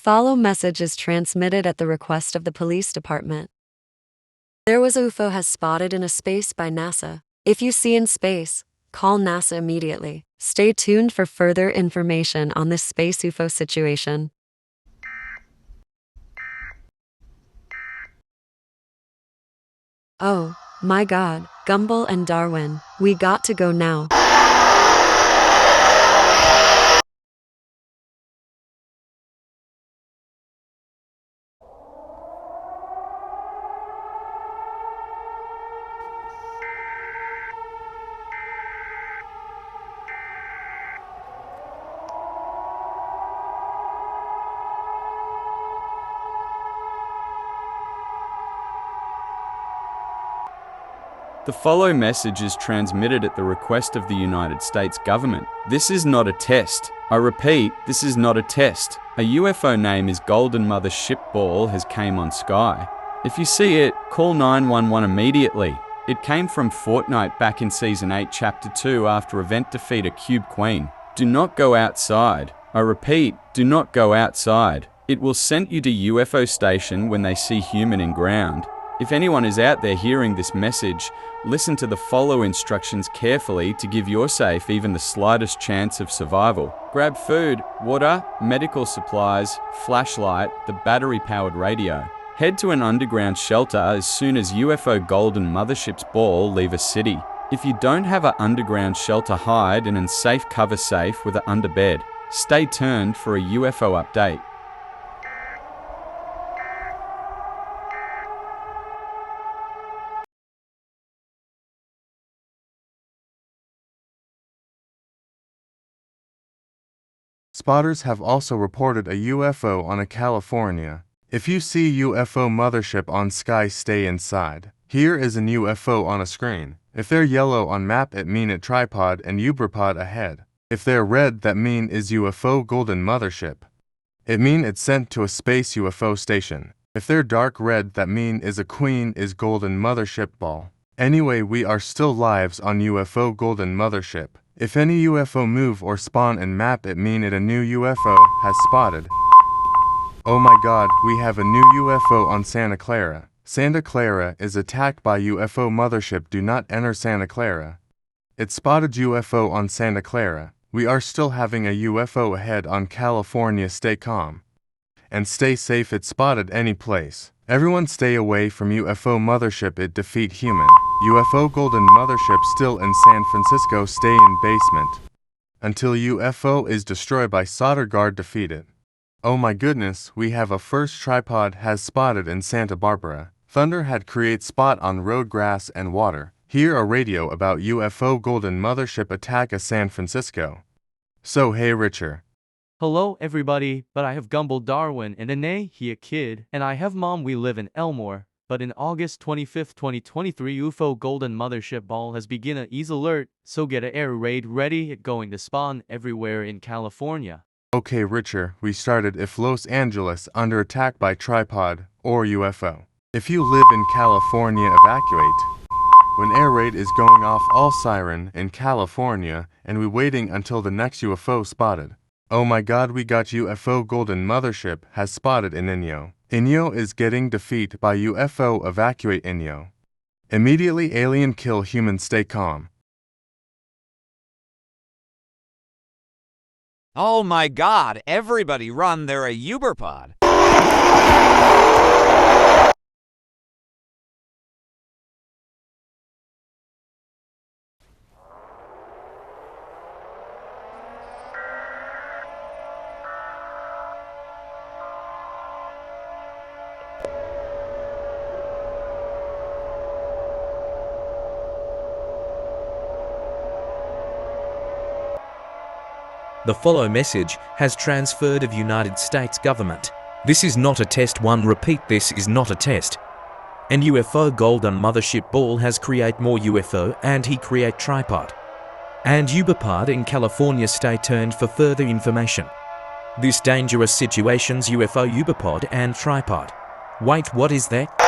follow message is transmitted at the request of the police department. There was UFO has spotted in a space by NASA. If you see in space, call NASA immediately. Stay tuned for further information on this space UFO situation. Oh, my God, Gumbel and Darwin, we got to go now. The following message is transmitted at the request of the United States government. This is not a test. I repeat, this is not a test. A UFO name is Golden Mothership Ball has came on sky. If you see it, call 911 immediately. It came from Fortnite back in Season 8 Chapter 2 after event defeat a Cube Queen. Do not go outside. I repeat, do not go outside. It will send you to UFO station when they see human in ground. If anyone is out there hearing this message, listen to the follow instructions carefully to give your safe even the slightest chance of survival. Grab food, water, medical supplies, flashlight, the battery-powered radio. Head to an underground shelter as soon as UFO Golden Mothership's ball leave a city. If you don't have an underground shelter, hide in a safe cover safe with an underbed. Stay tuned for a UFO update. Spotters have also reported a UFO on a California. If you see UFO mothership on sky, stay inside. Here is an UFO on a screen. If they're yellow on map, it mean it tripod and Uberpod ahead. If they're red, that mean is UFO Golden Mothership. It mean it's sent to a space UFO station. If they're dark red, that mean is a queen is Golden Mothership ball. Anyway, we are still lives on UFO Golden Mothership. If any UFO move or spawn in map, it mean it a new UFO has spotted. Oh my God, we have a new UFO on Santa Clara. Santa Clara is attacked by UFO mothership. Do not enter Santa Clara. It spotted UFO on Santa Clara. We are still having a UFO ahead on California. Stay calm and stay safe. It spotted any place. Everyone stay away from UFO mothership. It defeat human. UFO Golden Mothership still in San Francisco. Stay in basement until UFO is destroyed by solder guard defeated. Oh my goodness, we have a first tripod has spotted in Santa Barbara. Thunder had create spot on road, grass and water. Hear a radio about UFO Golden Mothership attack a San Francisco. So hey Richard. Hello everybody, but I have Gumbel Darwin and Ane, he a kid, and I have mom. We live in Elmore, but in August 25th, 2023 UFO Golden Mothership ball has begin a ease alert, so get a air raid ready. It going to spawn everywhere in California. Okay Richard, we started if Los Angeles under attack by tripod or UFO. If you live in California, evacuate. When air raid is going off, all siren in California, and we waiting until the next UFO spotted. Oh my God, we got UFO Golden Mothership has spotted in Inyo. Inyo is getting defeated by UFO. Evacuate Inyo. Immediately alien kill human. Stay calm. Oh my God, everybody run, they're a Uberpod. The follow message has transferred of United States government. This is not a test. One repeat, this is not a test. And UFO Golden Mothership ball has create more UFO and he create tripod. And Uberpod in California. Stay tuned for further information. This dangerous situations UFO Uberpod and tripod. Wait, what is that?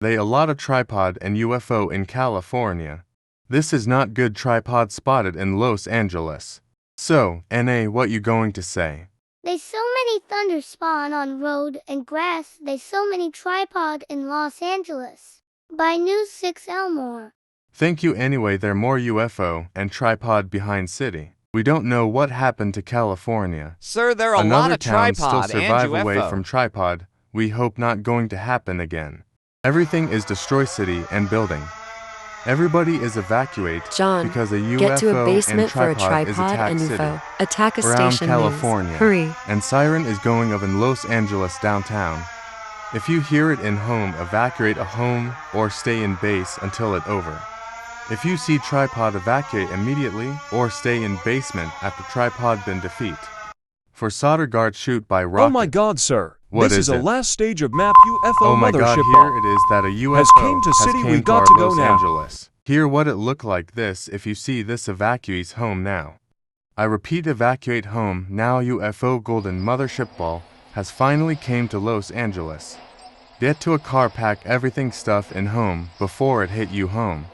They a lot of tripod and UFO in California. This is not good tripod spotted in Los Angeles. So, NA, what you going to say? They so many thunder spawn on road and grass. They so many tripod in Los Angeles. By News 6 Elmore. Thank you anyway. There more UFO and tripod behind city. We don't know what happened to California. Sir, there are a lot Another of town tripod still survive and away UFO. from tripod. We hope not going to happen again. Everything is destroy city and building. Everybody is evacuate John, because a UFO get to a and basement for a tripod is tripod attack and city. UFO. Attack a Around station California. news. Hurry. And siren is going off in Los Angeles downtown. If you hear it in home, evacuate a home or stay in base until it over. If you see tripod, evacuate immediately or stay in basement after tripod been defeat. For solder guard shoot by rocket. Oh my God, sir. What this is is a it? last stage of map UFO Oh my God, mothership here ball. it is that a UFO Has came to city, we got our to go Los now. Angeles. Here what it look like this if you see this evacuees home now. I repeat, evacuate home now. UFO golden mothership ball has finally came to Los Angeles. Get to a car, pack everything stuff in home before it hit you home.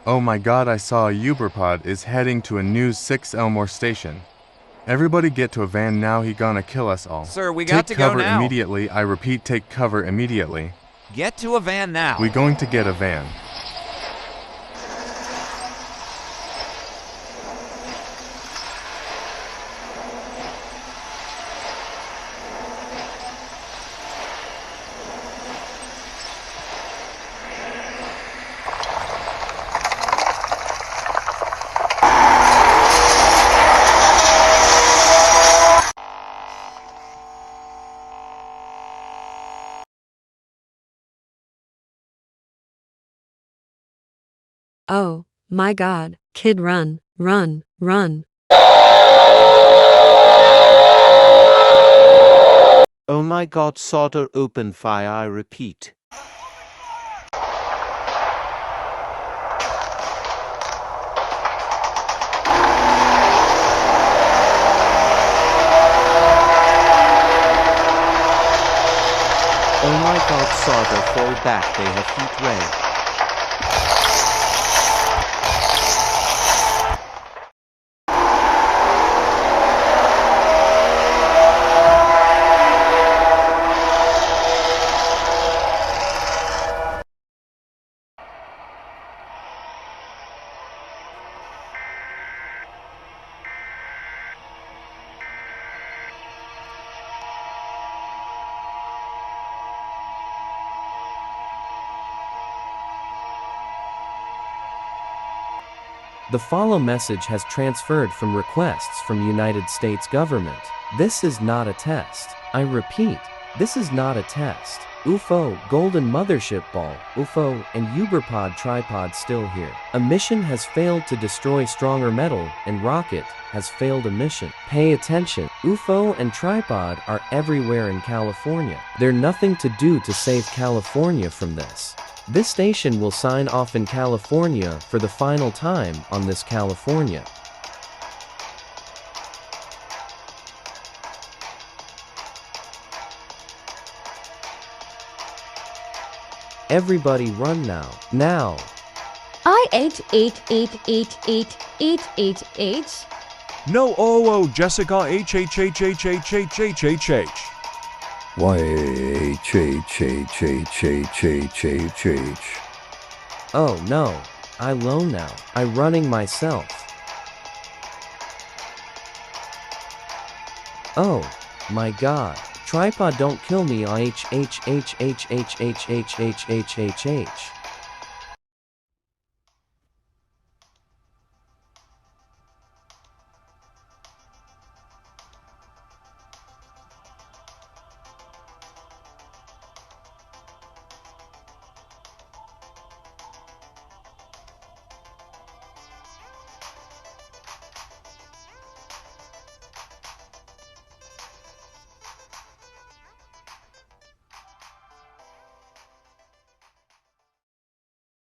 Oh my God, I saw a Uberpod is heading to a News 6 Elmore station. Everybody get to a van now, he gonna kill us all. Sir, we got to go Take cover now. immediately. I repeat, take cover immediately. Get to a van now. We going to get a van. Oh, my God. Kid, run, run, run. Oh my God, solder, open fire, I repeat. Oh my God, solder, fall back, they have heat ray. The follow message has transferred from requests from United States government. This is not a test. I repeat, this is not a test. UFO, golden mothership ball, UFO, and Uberpod tripod still here. A mission has failed to destroy stronger metal, and rocket has failed a mission. Pay attention. UFO and tripod are everywhere in California. There's nothing to do to save California from this. This station will sign off in California for the final time on this California. Everybody run now. Now. I-H-H-H-H-H-H-H-H. No, oh, Jessica, H. Y-H-H-H-H-H-H-H-H-H. Oh no. I alone now. I running myself. Oh my God. Tripod don't kill me. H.